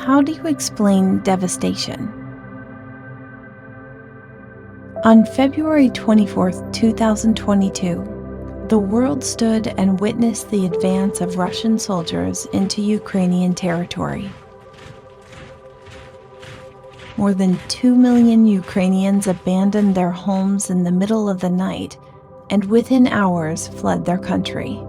How do you explain devastation? On February 24, 2022, the world stood and witnessed the advance of Russian soldiers into Ukrainian territory. More than 2 million Ukrainians abandoned their homes in the middle of the night and within hours fled their country.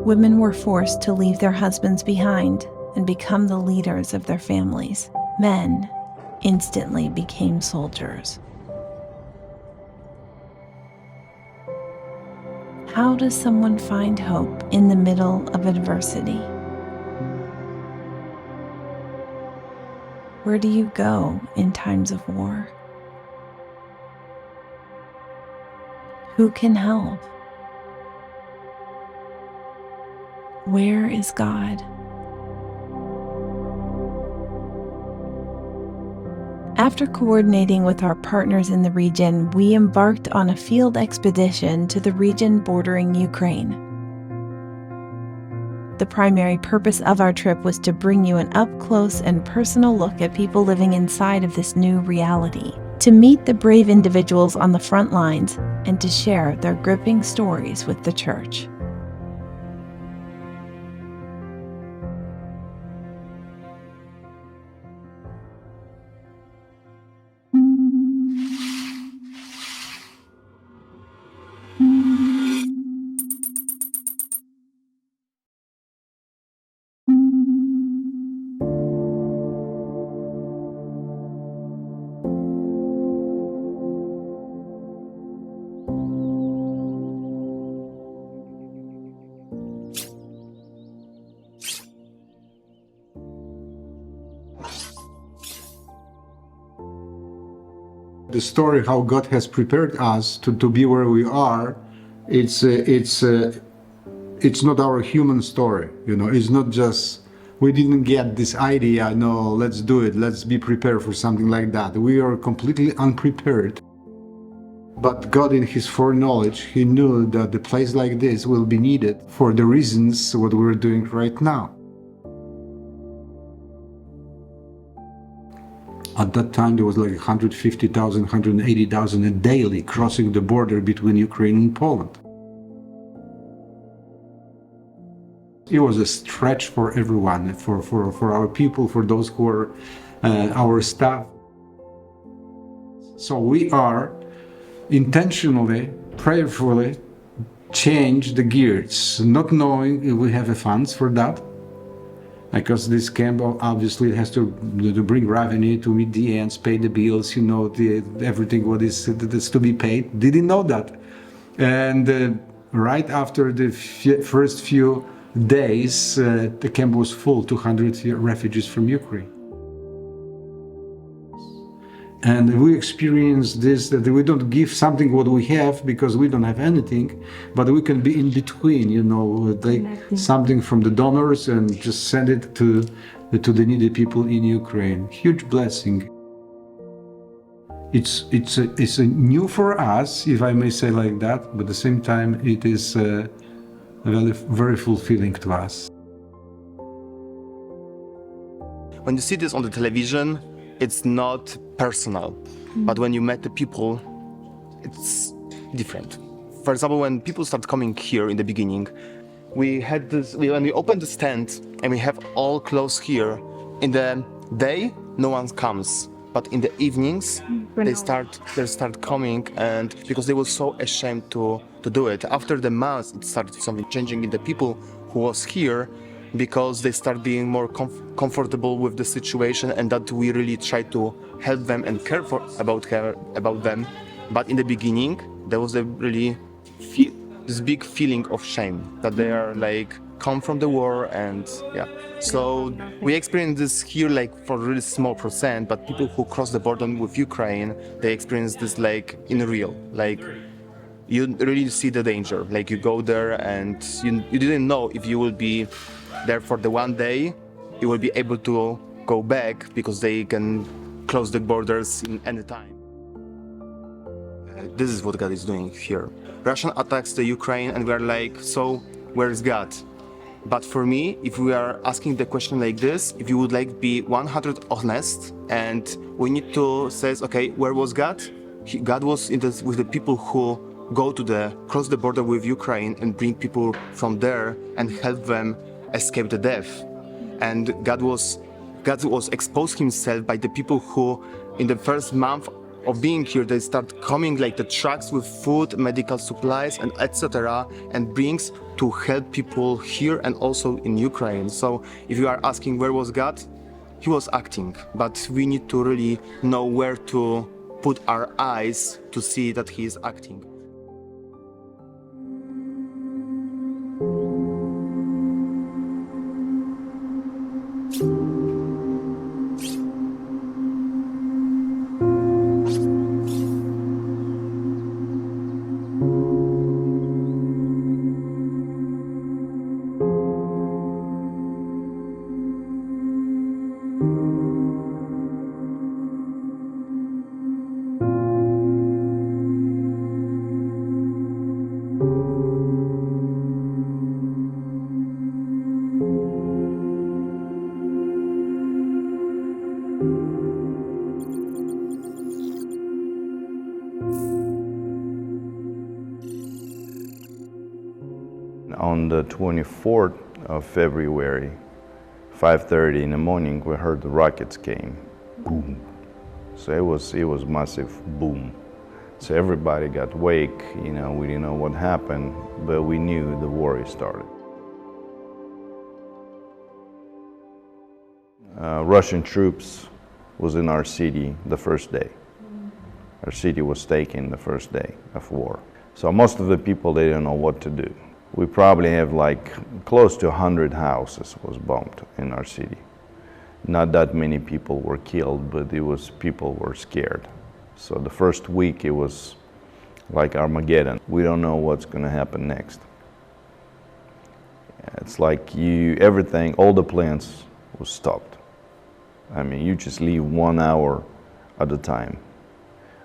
Women were forced to leave their husbands behind and become the leaders of their families. Men instantly became soldiers. How does someone find hope in the middle of adversity? Where do you go in times of war? Who can help? Where is God? After coordinating with our partners in the region, we embarked on a field expedition to the region bordering Ukraine. The primary purpose of our trip was to bring you an up-close and personal look at people living inside of this new reality, to meet the brave individuals on the front lines, and to share their gripping stories with the church. The story how God has prepared us to be where we are, it's not our human story, you know. It's not just we didn't get this idea, no, let's do it, let's be prepared for something like that. We are completely unprepared. But God, in His foreknowledge, He knew that the place like this will be needed for the reasons what we're doing right now. At that time, there was like 150,000, 180,000 a daily crossing the border between Ukraine and Poland. It was a stretch for everyone, for our people, for those who are our staff. So we are intentionally, prayerfully change the gears, not knowing if we have the funds for that. Because this camp obviously has to bring revenue to meet the ends, pay the bills, you know, everything what is that's to be paid. Didn't know that. And right after the first few days, the camp was full, 200 refugees from Ukraine. And we experience this, that we don't give something what we have because we don't have anything, but we can be in between, you know, take something from the donors and just send it to the needy people in Ukraine. Huge blessing. It's new for us, if I may say like that, but at the same time it is very fulfilling to us. When you see this on the television, it's not personal, but when you met the people, it's different. For example, when people start coming here in the beginning, when we open the stand and we have all clothes here, in the day, no one comes. But in the evenings, they start coming, and because they were so ashamed to do it. After the months, it started something changing in the people who was here, because they start being more comfortable with the situation, and that we really try to help them and care about them. But in the beginning, there was a really this big feeling of shame that they are like come from the war, and yeah. So we experience this here like for a really small percent, but people who cross the border with Ukraine, they experience this like in real, like you really see the danger. Like you go there and you didn't know if you will be there for the one day, you will be able to go back because they can close the borders in any time. This is what God is doing here. Russia attacks the Ukraine and we are like, so where is God? But for me, if we are asking the question like this, if you would like to be 100 honest, and we need to say, okay, where was God? God was with the people who go to cross the border with Ukraine and bring people from there and help them escape the death. And God was exposed himself by the people who, in the first month of being here, they start coming like the trucks with food, medical supplies, and etc. and brings to help people here and also in Ukraine. So if you are asking where was God, he was acting, but we need to really know where to put our eyes to see that he is acting. On the 24th of February, 5:30 in the morning, we heard the rockets came, boom. So it was massive boom. So everybody got wake, we didn't know what happened, but we knew the war had started. Russian troops was in our city the first day. Our city was taken the first day of war. So most of the people, they didn't know what to do. We probably have like close to 100 houses was bombed in our city. Not that many people were killed, but people were scared. So the first week it was like Armageddon. We don't know what's going to happen next. It's like everything, all the plans was stopped. I mean, you just leave 1 hour at a time.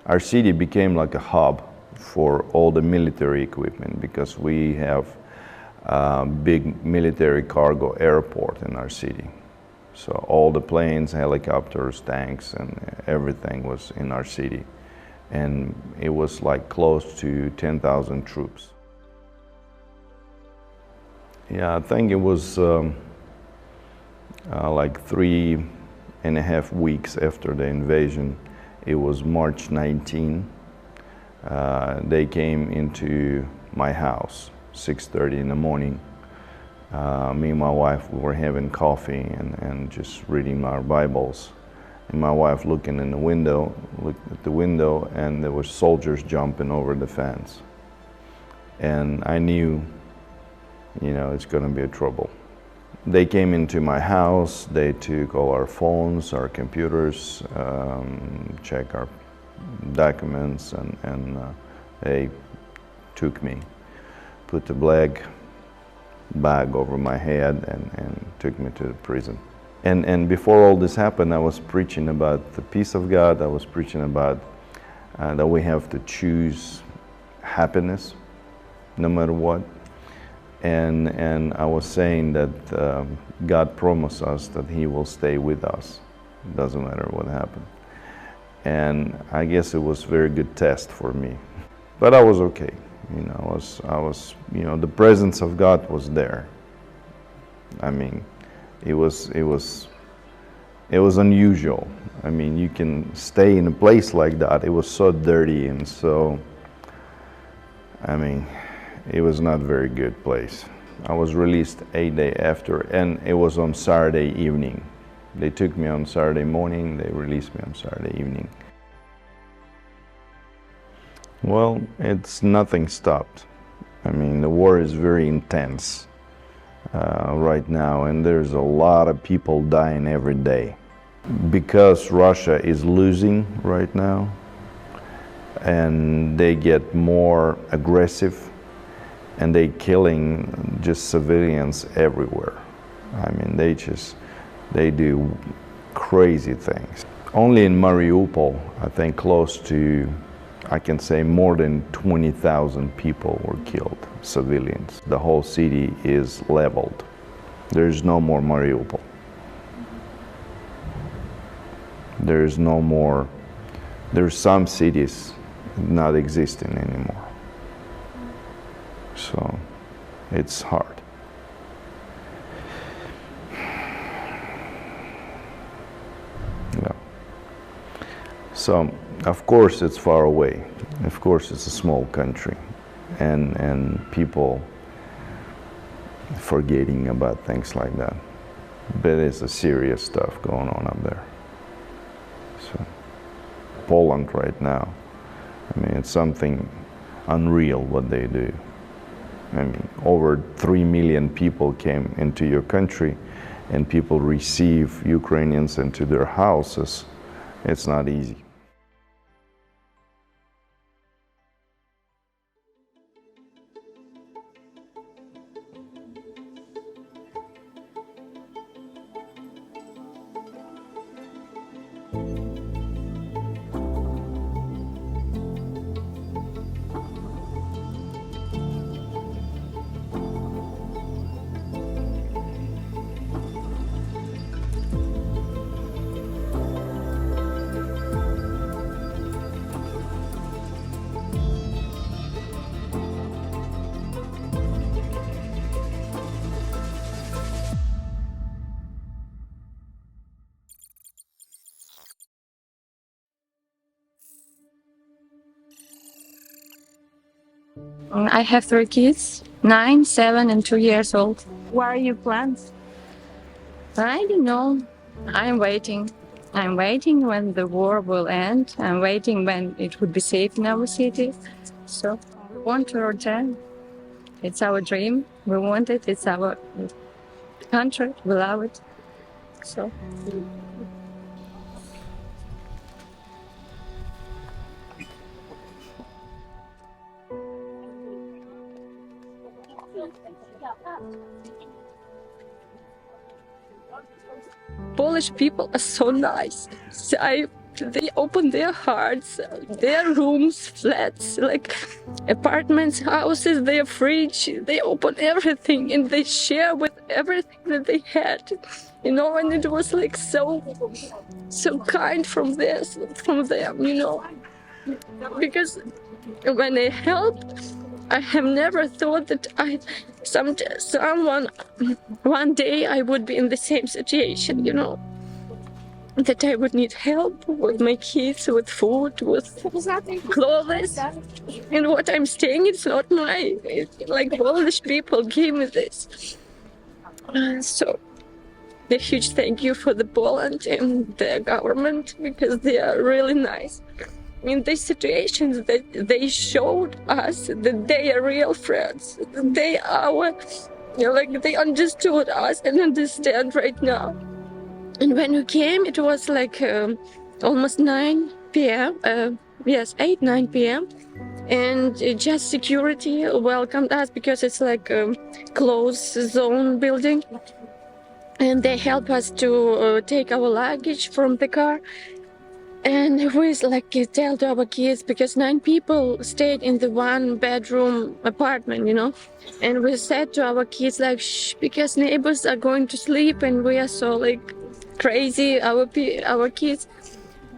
Our city became like a hub for all the military equipment because we have a big military cargo airport in our city. So all the planes, helicopters, tanks, and everything was in our city. And it was like close to 10,000 troops. Yeah, I think it was like 3.5 weeks after the invasion. It was March 19. They came into my house, 6:30 in the morning. Me and my wife, we were having coffee and just reading our Bibles. And my wife looked at the window, and there were soldiers jumping over the fence. And I knew, it's gonna be a trouble. They came into my house, they took all our phones, our computers, checked our documents, and they took me, put the black bag over my head and took me to the prison. And before all this happened, I was preaching about the peace of God. I was preaching about that we have to choose happiness no matter what. And I was saying that God promised us that He will stay with us. It doesn't matter what happened. And I guess it was a very good test for me. But I was okay. I was the presence of God was there. I mean, it was unusual. I mean, you can stay in a place like that. It was so dirty and so, it was not a very good place. I was released 8 days after, and it was on Saturday evening. They took me on Saturday morning, they released me on Saturday evening. Well, nothing stopped. The war is very intense right now, and there's a lot of people dying every day. Because Russia is losing right now, and they get more aggressive, and they killing just civilians everywhere. They do crazy things. Only in Mariupol, I think close to, I can say more than 20,000 people were killed, civilians. The whole city is leveled. There's no more Mariupol. There's no more, there's some cities not existing anymore. So it's hard. Yeah. So of course it's far away. Of course it's a small country, and people forgetting about things like that. But it's a serious stuff going on up there. So Poland right now, I mean, it's something unreal what they do. I mean, over 3 million people came into your country, and people receive Ukrainians into their houses. It's not easy. I have 3 kids, 9, 7, and 2 years old. What are your plans? I don't know. I'm waiting. I'm waiting when the war will end. I'm waiting when it would be safe in our city. So we want to return. It's our dream. We want it. It's our country. We love it. So. Polish people are so nice. They open their hearts, their rooms, flats, like apartments, houses, their fridge. They open everything and they share with everything that they had. You know, and it was like so kind from them, you know. Because when they helped, I have never thought that one day I would be in the same situation, you know, that I would need help with my kids, with food, with clothes. And what I'm saying, it's not mine. Like Polish people gave me this. So a huge thank you for the Poland and the government, because they are really nice. In these situations, that they showed us that they are real friends. They are, like they understood us and understand right now. And when we came, it was like almost 9 p.m. Yes, 8, 9 p.m. And just security welcomed us because it's like a closed zone building. And they helped us to take our luggage from the car. And we like tell to our kids, because 9 people stayed in the 1-bedroom apartment, you know. And we said to our kids like, shh, because neighbors are going to sleep and we are so like crazy, our kids.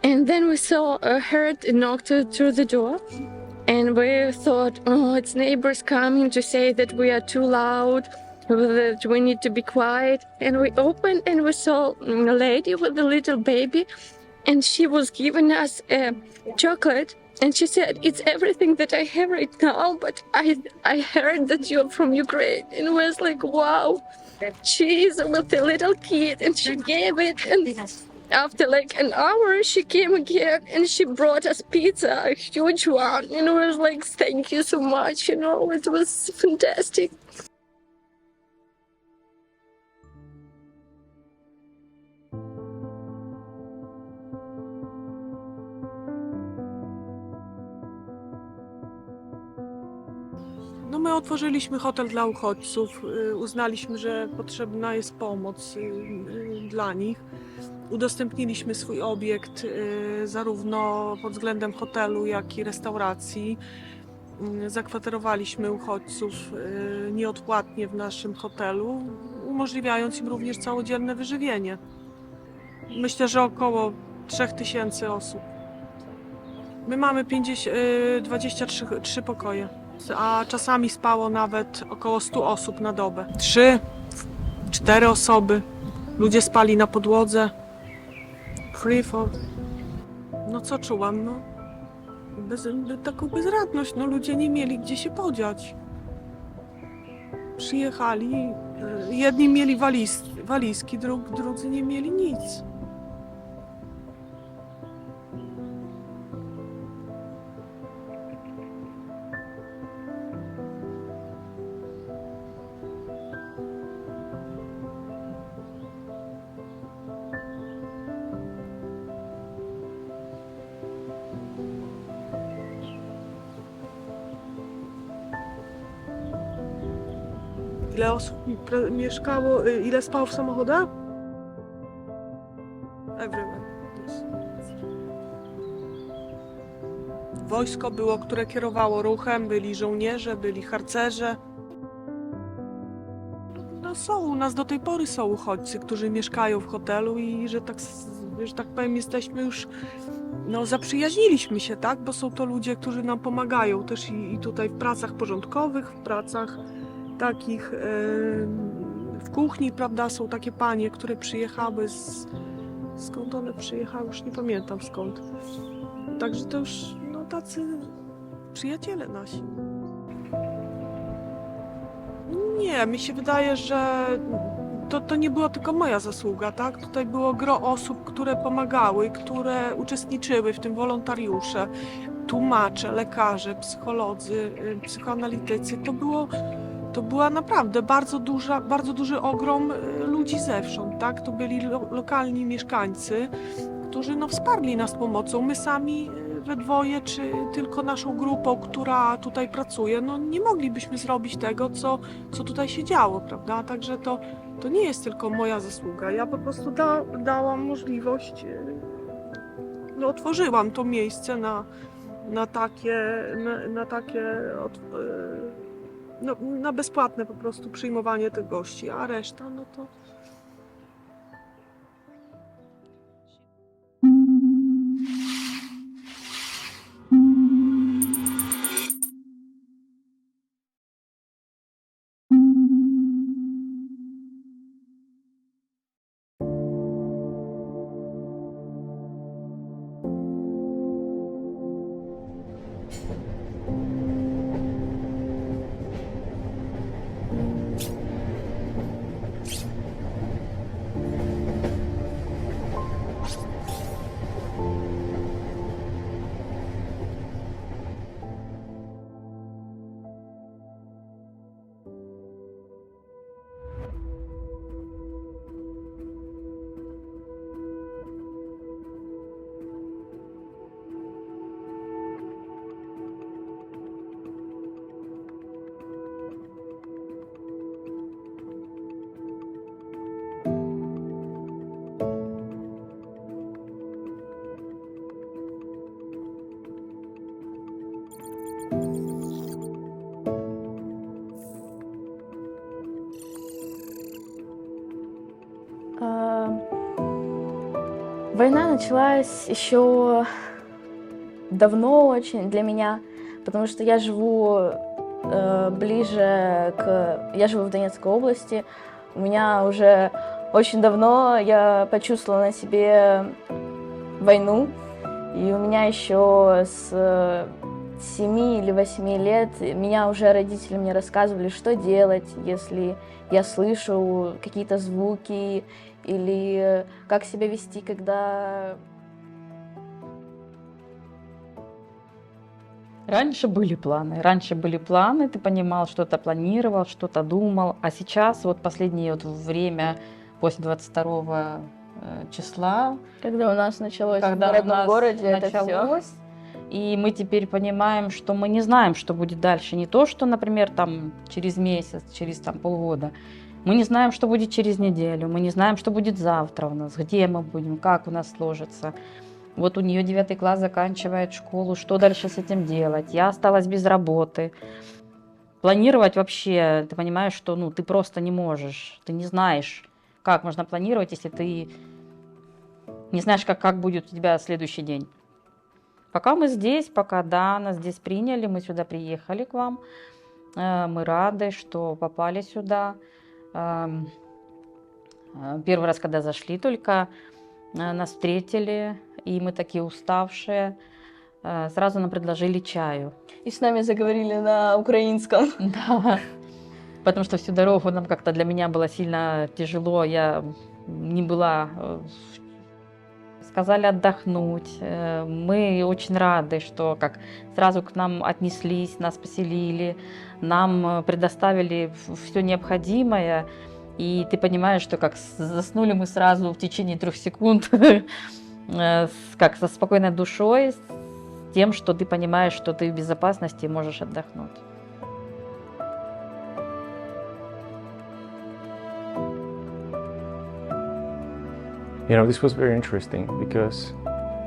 And then we heard a knock through the door. And we thought, oh, it's neighbors coming to say that we are too loud, that we need to be quiet. And we opened and we saw a lady with a little baby. And she was giving us a chocolate, and she said, it's everything that I have right now, but I heard that you're from Ukraine. And it was like, wow, she's with a little kid, and she gave it. And after like an hour, she came again, and she brought us pizza, a huge one. And it was like, thank you so much, you know, it was fantastic. No my otworzyliśmy hotel dla uchodźców, uznaliśmy, że potrzebna jest pomoc dla nich. Udostępniliśmy swój obiekt zarówno pod względem hotelu, jak i restauracji. Zakwaterowaliśmy uchodźców nieodpłatnie w naszym hotelu. umożliwiając im również całodzienne wyżywienie. Myślę, że około 3000 osób. My mamy 23 pokoje, a czasami spało nawet około 100 osób na dobę. 3-4 osoby. Ludzie spali na podłodze. Free fall. No co czułam? No, taką bezradność. No, ludzie nie mieli gdzie się podziać. Przyjechali, jedni mieli walizki, drudzy nie mieli nic. Ile osób mieszkało, ile spało w samochodach? Everywhere. Wojsko było, które kierowało ruchem, byli żołnierze, byli harcerze. No są, u nas do tej pory są uchodźcy, którzy mieszkają w hotelu i że tak powiem, jesteśmy już, no zaprzyjaźniliśmy się, tak? Bo są to ludzie, którzy nam pomagają też i tutaj w pracach porządkowych, w pracach takich w kuchni, prawda, są takie panie, które przyjechały skąd one przyjechały, już nie pamiętam skąd. Także to już, no tacy przyjaciele nasi. Nie, mi się wydaje, że to nie była tylko moja zasługa, tak? Tutaj było gro osób, które pomagały, które uczestniczyły w tym, wolontariusze, tłumacze, lekarze, psycholodzy, psychoanalitycy. To była naprawdę bardzo duży ogrom ludzi zewsząd, tak? To byli lokalni mieszkańcy, którzy no, wsparli nas pomocą. My sami we dwoje, czy tylko naszą grupą, która tutaj pracuje, no nie moglibyśmy zrobić tego, co tutaj się działo, prawda? Także to nie jest tylko moja zasługa. Ja po prostu dałam możliwość, no, otworzyłam to miejsce na na bezpłatne po prostu przyjmowanie tych gości, a reszta, no to... Война началась еще давно очень для меня, потому что я живу я живу в Донецкой области. У меня уже очень давно я почувствовала на себе войну, и у меня еще с 7 или 8 лет меня уже родители мне рассказывали, что делать, если я слышу какие-то звуки, или как себя вести, когда... Раньше были планы, ты понимал, что-то планировал, что-то думал, а сейчас, вот последнее вот время, после 22 числа... Когда у нас началось в родном городе это все. И мы теперь понимаем, что мы не знаем, что будет дальше. Не то, что, например, там, через месяц, через там, полгода. Мы не знаем, что будет через неделю, мы не знаем, что будет завтра у нас, где мы будем, как у нас сложится. Вот у нее 9 класс заканчивает школу, что дальше с этим делать? Я осталась без работы. планировать вообще, ты понимаешь, что ну, ты просто не можешь, ты не знаешь, как можно планировать, если ты не знаешь, как будет у тебя следующий день. Пока мы здесь, пока да, нас здесь приняли, мы сюда приехали к вам, мы рады, что попали сюда. Первый раз, когда зашли только, нас встретили, и мы такие уставшие. Сразу нам предложили чаю. И с нами заговорили на украинском. Да, потому что всю дорогу нам как-то для меня было сильно тяжело, я не была... Сказали отдохнуть. Мы очень рады, что как сразу к нам отнеслись, нас поселили, нам предоставили все необходимое. И ты понимаешь, что как заснули мы сразу в течение 3 секунд, как со спокойной душой, с тем, что ты понимаешь, что ты в безопасности и можешь отдохнуть. You know, this was very interesting because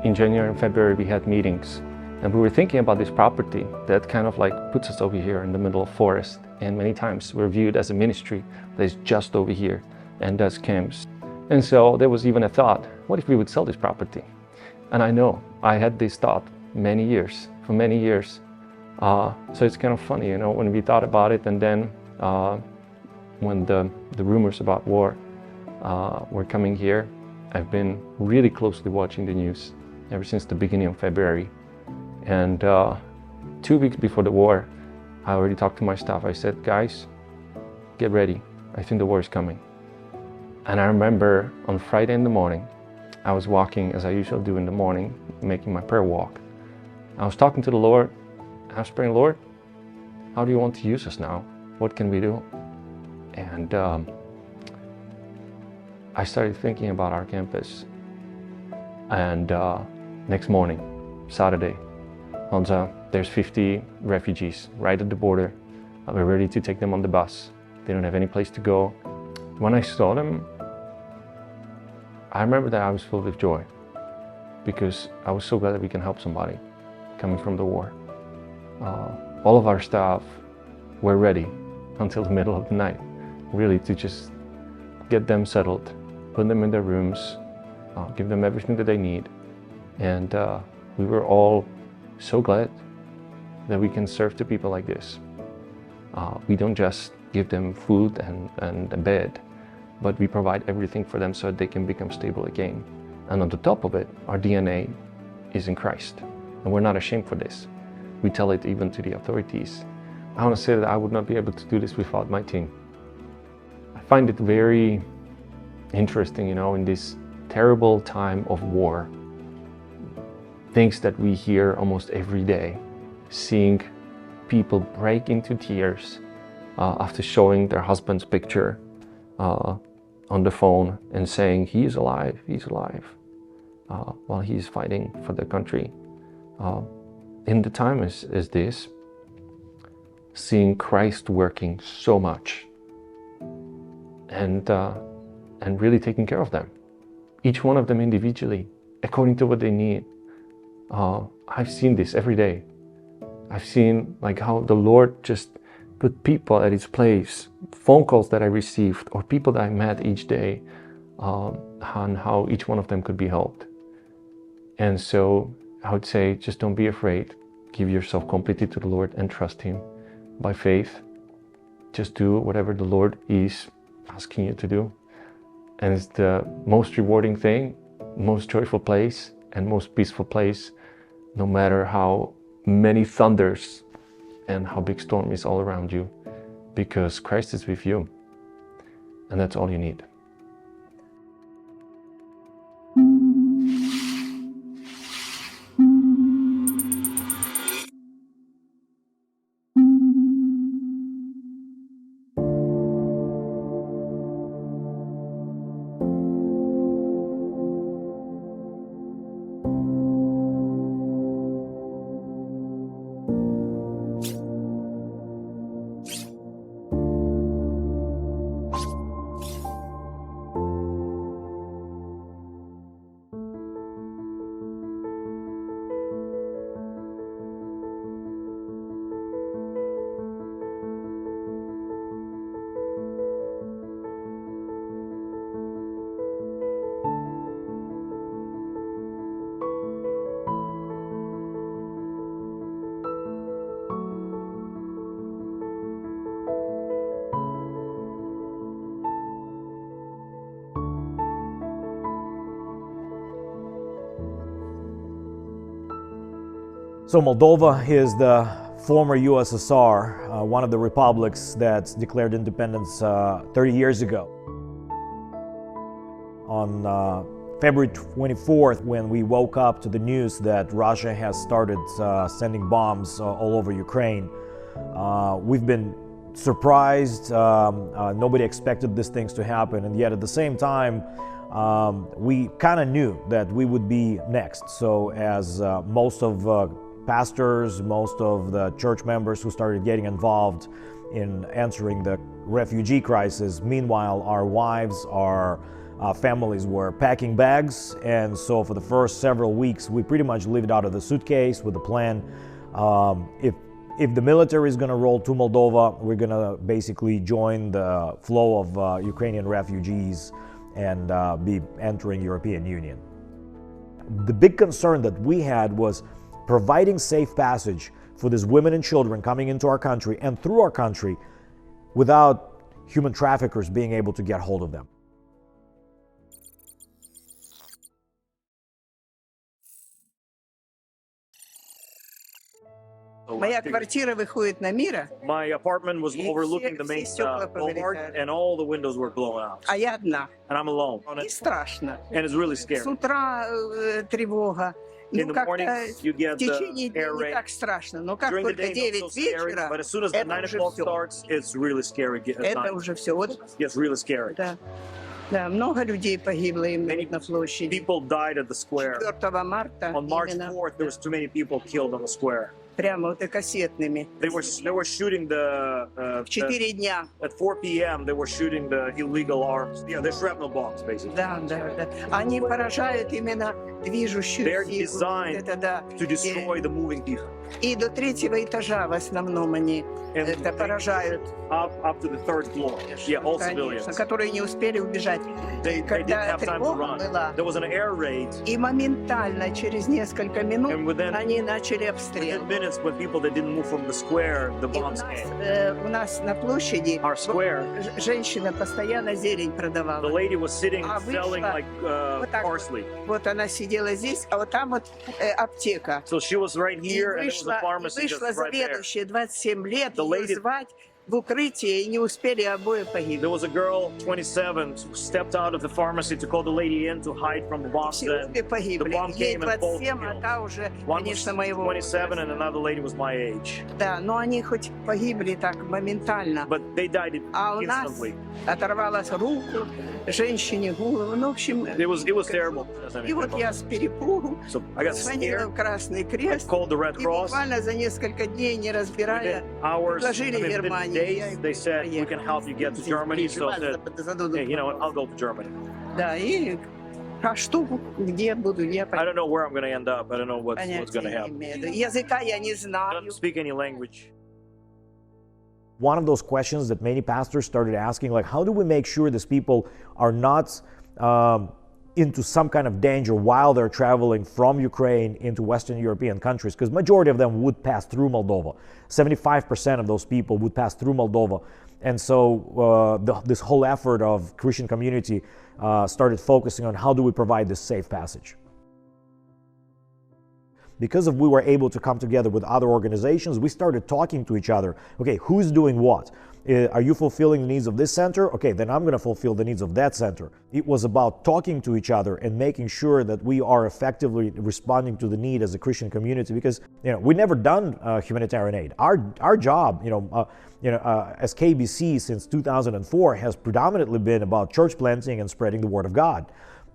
in January and February we had meetings and we were thinking about this property that kind of like puts us over here in the middle of forest, and many times we're viewed as a ministry that is just over here and does camps. And so there was even a thought, what if we would sell this property? And I know I had this thought for many years. So it's kind of funny, you know, when we thought about it, and then when the rumors about war were coming here, I've been really closely watching the news ever since the beginning of February. And 2 weeks before the war, I already talked to my staff. I said, guys, get ready. I think the war is coming. And I remember on Friday in the morning, I was walking as I usually do in the morning, making my prayer walk. I was talking to the Lord. I was praying, Lord, how do you want to use us now? What can we do? And I started thinking about our campus. And next morning, Saturday, Hansa, there's 50 refugees right at the border. We're ready to take them on the bus. They don't have any place to go. When I saw them, I remember that I was filled with joy because I was so glad that we can help somebody coming from the war. All of our staff were ready until the middle of the night, really to just get them settled, put them in their rooms, give them everything that they need. And we were all so glad that we can serve to people like this. We don't just give them food and a bed, but we provide everything for them so that they can become stable again. And on the top of it, our DNA is in Christ. And we're not ashamed for this. We tell it even to the authorities. I want to say that I would not be able to do this without my team. I find it very interesting, you know, in this terrible time of war, things that we hear almost every day, seeing people break into tears after showing their husband's picture on the phone and saying, he is alive, while he is fighting for the country. In the time as this, seeing Christ working so much and really taking care of them, each one of them individually, according to what they need. I've seen this every day. I've seen like how the Lord just put people at His place, phone calls that I received or people that I met each day, on how each one of them could be helped. And so I would say, just don't be afraid. Give yourself completely to the Lord and trust Him by faith. Just do whatever the Lord is asking you to do. And it's the most rewarding thing, most joyful place, and most peaceful place, no matter how many thunders and how big storm is all around you, because Christ is with you. And that's all you need. So Moldova is the former USSR, one of the republics that declared independence 30 years ago. On February 24th, when we woke up to the news that Russia has started sending bombs all over Ukraine, we've been surprised. Nobody expected these things to happen, and yet at the same time, we kind of knew that we would be next. So as most of pastors, most of the church members who started getting involved in answering the refugee crisis, meanwhile our wives, our families were packing bags, and so for the first several weeks we pretty much lived out of the suitcase with the plan, if the military is going to roll to Moldova, we're going to basically join the flow of Ukrainian refugees and be entering European Union. The big concern that we had was providing safe passage for these women and children coming into our country and through our country without human traffickers being able to get hold of them. Моя квартира выходит на Мира. My apartment was overlooking the main boulevard, and all the windows were blown out. А я одна. And I'm alone. И страшно. And it's really scary. С утра тревога. In the mornings, you get в течение the air дня не raid. так страшно, но как During the только day, not so 9 scary, вечера, but as soon as the 9 это уже o'clock все. starts, it's really scary. At Это night. уже все. Вот, It's really scary. да. Да, много людей погибло именно на площади. People died at the square. 4 марта On March именно 4th, there was too many people killed on the square. прямо вот и кассетными. They were shooting В 4 дня. at 4 p.m. They were shooting the illegal arms. Yeah, they're shrapnel bombs, basically. Да, да, да. Они поражают именно движущую They're силу. designed Это да. to destroy the moving people. И до 3-го этажа в основном они And это поражают. Up to the 3rd floor. Yeah, all civilians. Конечно, которые не успели убежать. They didn't Когда have time to тревога run. была, There was an air raid. и моментально через несколько минут And within- они начали Within обстрел. minutes, when people that didn't move from the square, the И bombs came. у нас на площади Our square, женщина постоянно зелень the продавала. lady was sitting А selling вышла like вот так вот. parsley. Вот она сидела здесь, а вот там вот аптека. So she was right И here, and there was a вышла pharmacy just right there. заведующая 27 лет, The ее lady- звать в укрытие, и не успели обои погибнуть. There was a girl, 27, who stepped out of the pharmacy to call the lady in to hide from the bombs. Все And обе the погибли. bomb Ей came and both 27, а killed. та уже, One was конечно, моего 27, and возраста. another lady was my age. Да, но они хоть погибли так моментально. But they died А у нас instantly. оторвалась руку, женщине голову. Ну, в общем, It was terrible. и вот я с перепугу So I got звонила scared. в Красный I Крест, called the Red и Cross. буквально за несколько дней, не разбирая, Within hours, предложили within Германии. Я days, их they said, we can поехала. help you get to Germany. So I said, hey, you know what, I'll go to Germany. Да, и а что, где буду, я I don't know where I'm going to end up. I don't know what's going to понятия не happen. имею. Языка я не I знаю. don't speak any language. One of those questions that many pastors started asking, like, how do we make sure these people are not into some kind of danger while they're traveling from Ukraine into Western European countries? Because majority of them would pass through Moldova. 75% of those people would pass through Moldova. And so this whole effort of Christian community started focusing on how do we provide this safe passage. Because we were able to come together with other organizations, we started talking to each other. Okay, who's doing what? Are you fulfilling the needs of this center? Okay, then I'm going to fulfill the needs of that center. It was about talking to each other and making sure that we are effectively responding to the need as a Christian community, because we've never done humanitarian aid. Our job, as KBC since 2004 has predominantly been about church planting and spreading the word of God.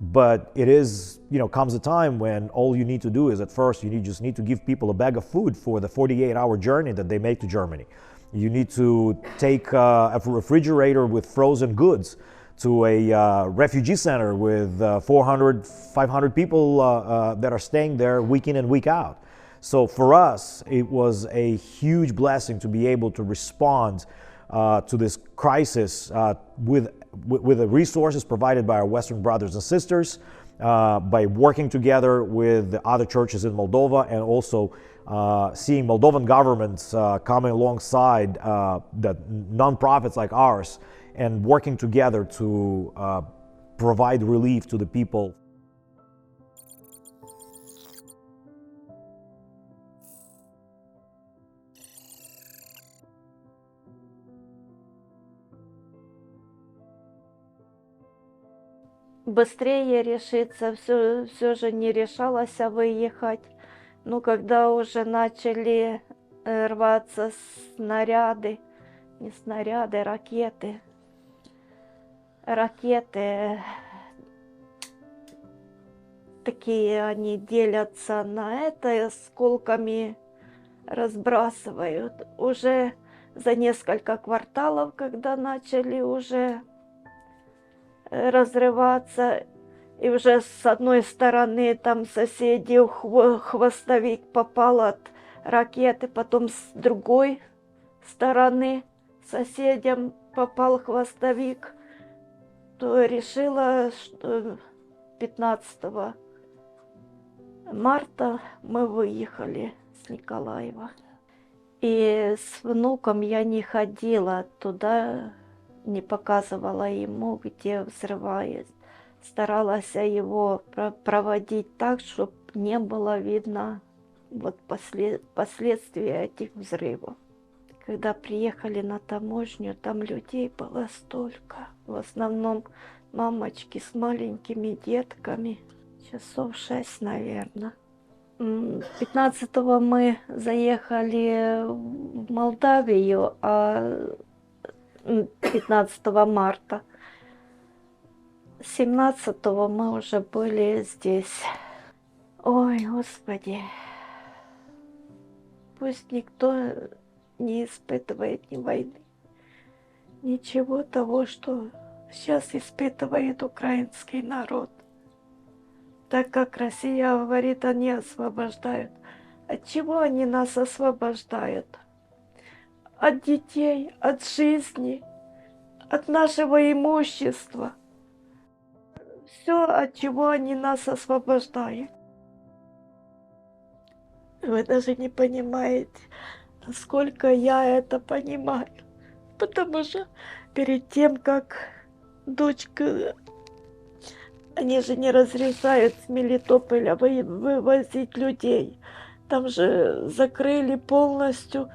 But it is, comes a time when all you need to do is at first you just need to give people a bag of food for the 48-hour journey that they make to Germany. You need to take a refrigerator with frozen goods to a refugee center with 400, 500 people that are staying there week in and week out. So for us, it was a huge blessing to be able to respond to this crisis with the resources provided by our Western brothers and sisters, by working together with the other churches in Moldova, and also seeing Moldovan governments coming alongside the nonprofits like ours and working together to provide relief to the people. быстрее решиться, все же не решалась выехать. Но когда уже начали рваться снаряды, не снаряды, ракеты, такие они делятся на это, осколками разбрасывают. Уже за несколько кварталов, когда начали уже разрываться, и уже с одной стороны там соседей хвостовик попал от ракеты, потом с другой стороны соседям попал хвостовик, то решила, что 15 марта мы выехали с Николаева. И с внуком я не ходила туда, не показывала ему, где взрывается. Старалась его проводить так, чтобы не было видно вот последствия этих взрывов. Когда приехали на таможню, там людей было столько. В основном мамочки с маленькими детками. Часов 6, наверное. 15-го мы заехали в Молдавию, а 15 марта. 17-го мы уже были здесь. Ой, Господи, пусть никто не испытывает ни войны, ничего того, что сейчас испытывает украинский народ. Так как Россия говорит, они освобождают. От чего они нас освобождают? От детей, от жизни, от нашего имущества. Все, от чего они нас освобождают. Вы даже не понимаете, насколько я это понимаю. Потому что перед тем, как дочка... Они же не разрешают с Мелитополя вывозить людей. Там же закрыли полностью.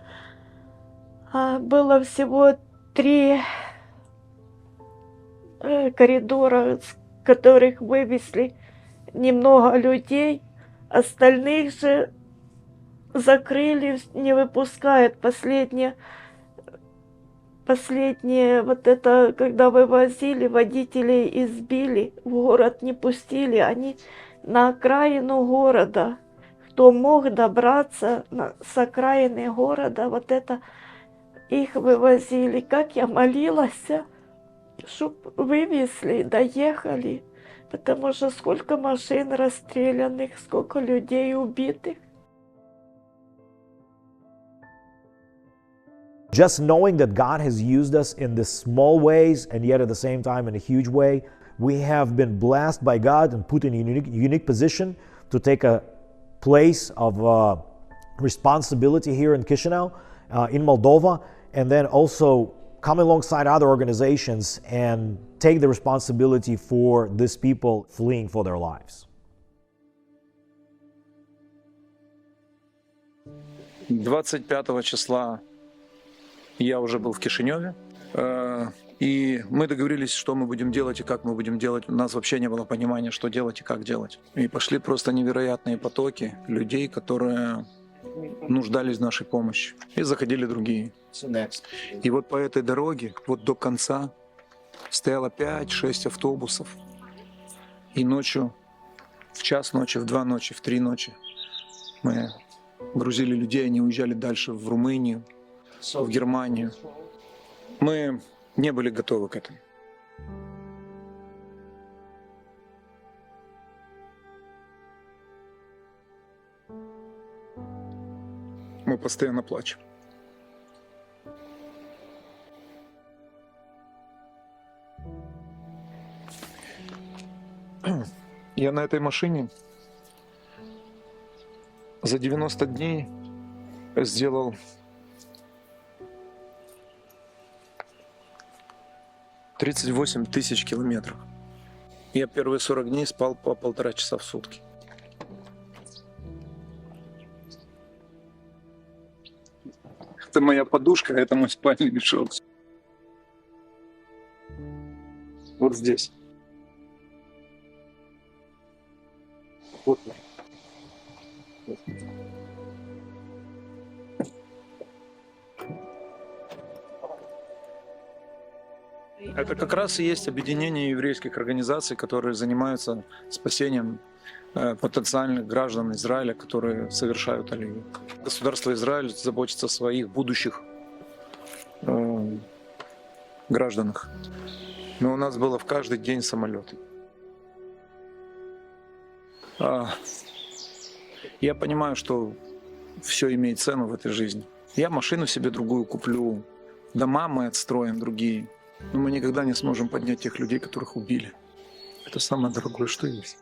Было всего 3 коридора, с которых вывезли немного людей. Остальных же закрыли, не выпускают. Последнее вот это, когда вывозили, водителей избили, в город не пустили. Они на окраину города. Кто мог добраться с окраины города, вот это их вывозили. Как я молилась, чтоб вывезли, доехали. Потому что сколько машин расстрелянных, сколько людей убитых. Just knowing that God has used us in the small ways and yet at the same time in a huge way, we have been blessed by God and put in a unique position to take a place of responsibility here in Chisinau, in Moldova, and then also come alongside other organizations and take the responsibility for these people fleeing for their lives. 25 числа я уже был в Кишиневе, и мы договорились, что мы будем делать и как мы будем делать. У нас вообще не было понимания, что делать и как делать. И пошли просто невероятные потоки людей, которые нуждались в нашей помощи. И заходили другие. И вот по этой дороге, вот до конца, стояло 5-6 автобусов. И ночью, в час ночи, в 2 ночи, в 3 ночи мы грузили людей, они уезжали дальше в Румынию, в Германию. Мы не были готовы к этому. Мы постоянно плачем. Я на этой машине за 90 дней сделал 38 тысяч километров. Я первые 40 дней спал по 1,5 часа в сутки. Это моя подушка, это мой спальный мешок. Вот здесь. Это как раз и есть объединение еврейских организаций, которые занимаются спасением потенциальных граждан Израиля, которые совершают алию. Государство Израиль заботится о своих будущих гражданах. Но у нас было в каждый день самолеты. Я понимаю, что все имеет цену в этой жизни. Я машину себе другую куплю, дома мы отстроим другие. Но мы никогда не сможем поднять тех людей, которых убили. Это самое дорогое, что есть.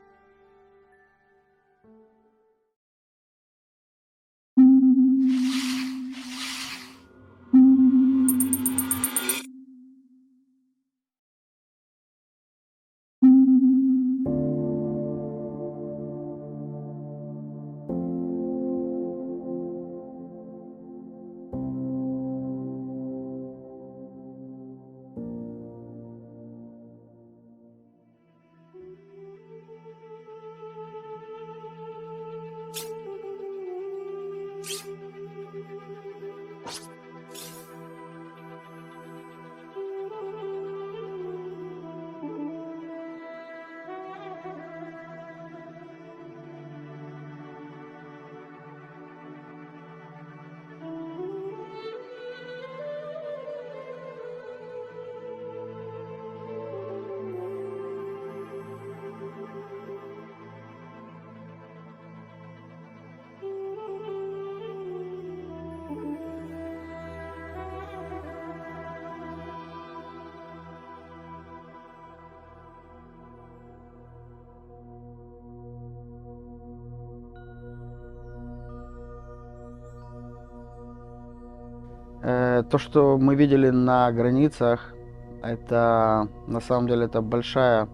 То, что мы видели на границах, это на самом деле это большая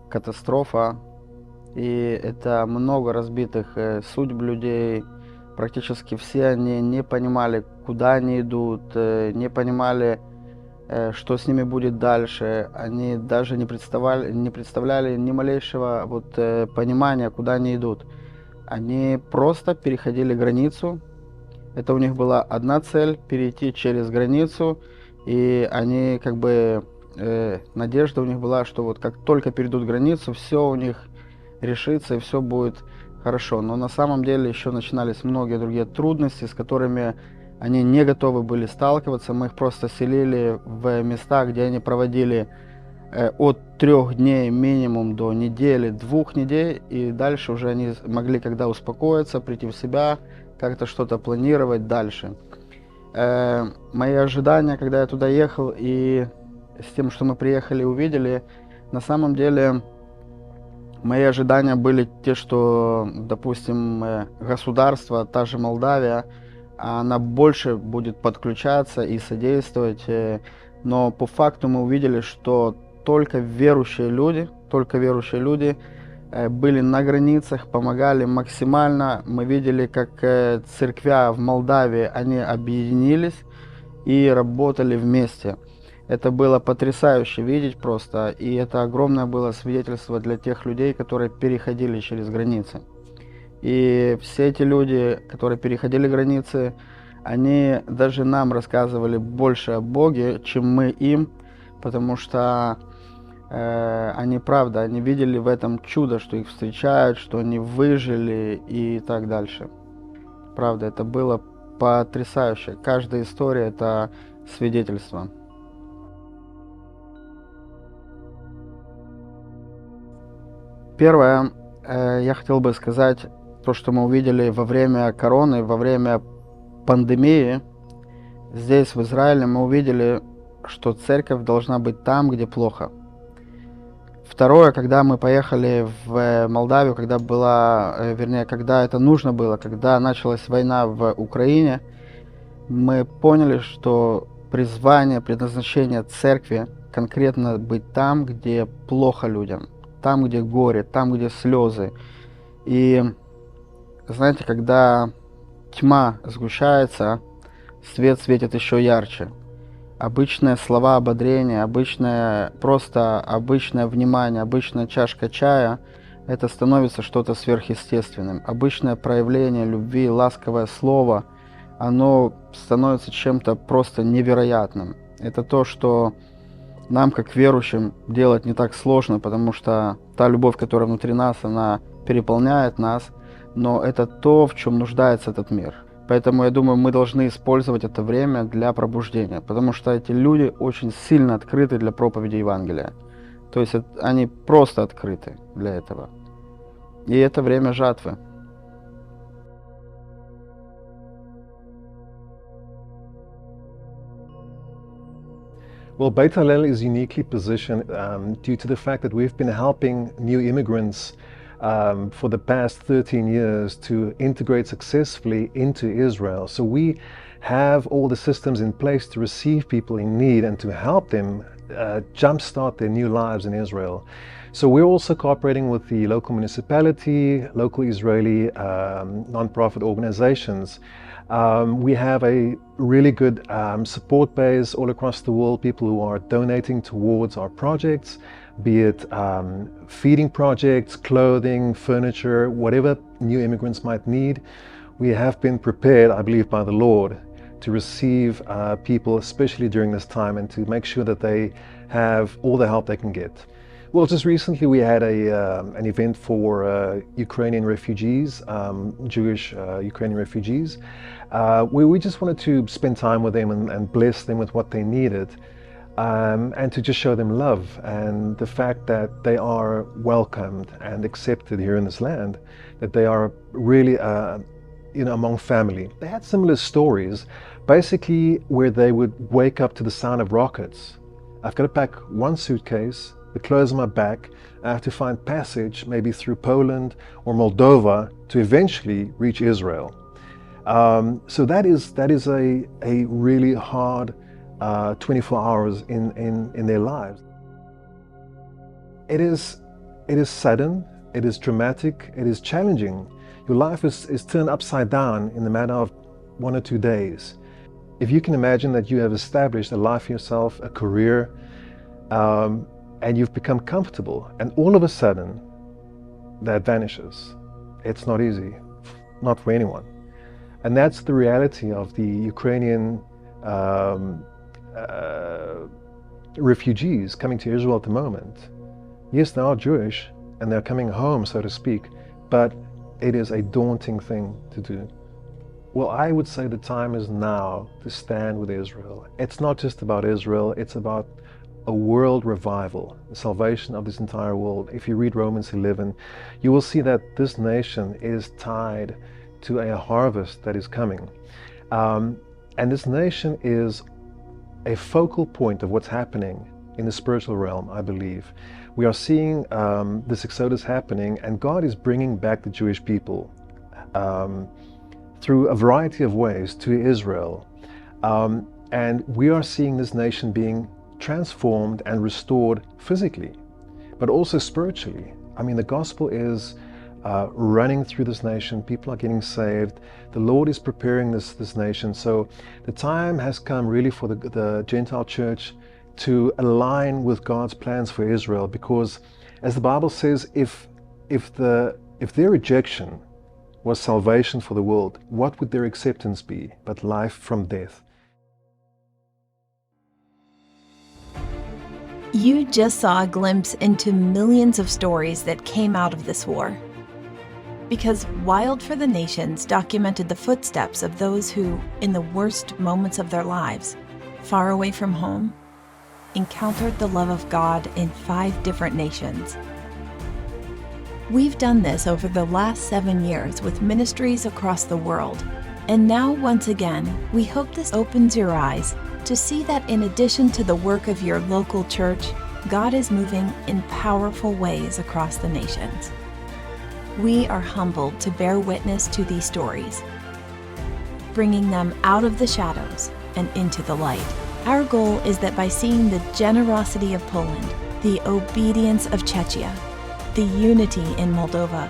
катастрофа, и это много разбитых судьб людей. Практически все они не понимали, куда они идут, не понимали, что с ними будет дальше. Они даже не представляли ни малейшего понимания, куда они идут. Они просто переходили границу. Это у них была одна цель – перейти через границу, и они надежда у них была, что вот как только перейдут границу, все у них решится и все будет хорошо. Но на самом деле еще начинались многие другие трудности, с которыми они не готовы были сталкиваться. Мы их просто селили в места, где они проводили от 3 дней минимум до недели, 2 недель, и дальше уже они могли когда успокоиться, прийти в себя, как-то что-то планировать дальше. Мои ожидания, когда я туда ехал, и с тем, что мы приехали и увидели, на самом деле мои ожидания были те, что, допустим, государство, та же Молдавия, она больше будет подключаться и содействовать, но по факту мы увидели, что только верующие люди были на границах, помогали максимально. Мы видели, как церквя в Молдавии, они объединились и работали вместе. Это было потрясающе видеть просто, и это огромное было свидетельство для тех людей, которые переходили через границы. И все эти люди, которые переходили границы, они даже нам рассказывали больше о Боге, чем мы им, потому что они, правда, они видели в этом чудо, что их встречают, что они выжили и так дальше. Правда, это было потрясающе. Каждая история – это свидетельство. Первое, я хотел бы сказать, то, что мы увидели во время короны, во время пандемии. Здесь, в Израиле, мы увидели, что церковь должна быть там, где плохо. Второе, когда мы поехали в Молдавию, когда это нужно было, когда началась война в Украине, мы поняли, что призвание, предназначение церкви конкретно быть там, где плохо людям, там, где горе, там, где слезы. И знаете, когда тьма сгущается, свет светит еще ярче. Обычные слова ободрения, обычное внимание, обычная чашка чая, это становится что-то сверхъестественным. Обычное проявление любви, ласковое слово, оно становится чем-то просто невероятным. Это то, что нам, как верующим, делать не так сложно, потому что та любовь, которая внутри нас, она переполняет нас, но это то, в чем нуждается этот мир. Поэтому я думаю, мы должны использовать это время для пробуждения, потому что эти люди очень сильно открыты для проповеди Евангелия. То есть они просто открыты для этого. И это время жатвы. Well, Beit Hallel is uniquely positioned due to the fact that we've been helping new immigrants for the past 13 years to integrate successfully into Israel. So we have all the systems in place to receive people in need and to help them jumpstart their new lives in Israel. So we're also cooperating with the local municipality, local Israeli non-profit organizations. We have a really good support base all across the world, people who are donating towards our projects, be it feeding projects, clothing, furniture, whatever new immigrants might need. We have been prepared, I believe, by the Lord to receive people, especially during this time, and to make sure that they have all the help they can get. Well, just recently we had an event for Ukrainian refugees, Jewish Ukrainian refugees, where we just wanted to spend time with them and bless them with what they needed, and to just show them love and the fact that they are welcomed and accepted here in this land, that they are really among family. They had similar stories, basically where they would wake up to the sound of rockets. I've got to pack one suitcase, the clothes on my back. I have to find passage maybe through Poland or Moldova to eventually reach Israel. So that is a really hard 24 hours in their lives. It is sudden, it is dramatic, it is challenging. Your life is turned upside down in the matter of 1 or 2 days. If you can imagine that you have established a life for yourself, a career, and you've become comfortable, and all of a sudden that vanishes. It's not easy, not for anyone. And that's the reality of the Ukrainian refugees coming to Israel at the moment. Yes, they are Jewish and they're coming home, so to speak, but it is a daunting thing to do. Well, I would say the time is now to stand with Israel. It's not just about Israel, it's about a world revival, the salvation of this entire world. If you read Romans 11, you will see that this nation is tied to a harvest that is coming. And this nation is a focal point of what's happening in the spiritual realm, I believe. We are seeing this exodus happening, and God is bringing back the Jewish people through a variety of ways to Israel. And we are seeing this nation being transformed and restored physically, but also spiritually. I mean, the gospel is running through this nation. People are getting saved. The Lord is preparing this nation. So the time has come really for the Gentile church to align with God's plans for Israel, because as the Bible says, if their rejection was salvation for the world, what would their acceptance be but life from death? You just saw a glimpse into millions of stories that came out of this war. Because Wild for the Nations documented the footsteps of those who, in the worst moments of their lives, far away from home, encountered the love of God in 5 different nations. We've done this over the last 7 years with ministries across the world. And now, once again, we hope this opens your eyes to see that in addition to the work of your local church, God is moving in powerful ways across the nations. We are humbled to bear witness to these stories, bringing them out of the shadows and into the light. Our goal is that by seeing the generosity of Poland, the obedience of Czechia, the unity in Moldova,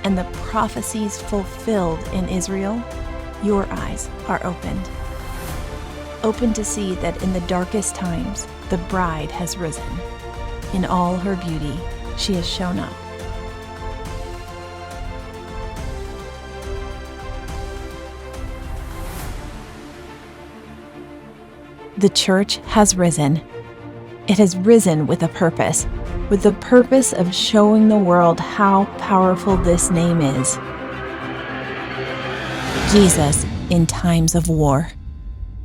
and the prophecies fulfilled in Israel, your eyes are opened. Open to see that in the darkest times, the bride has risen. In all her beauty, she has shown up. The church has risen. It has risen with a purpose of showing the world how powerful this name is. Jesus in times of war.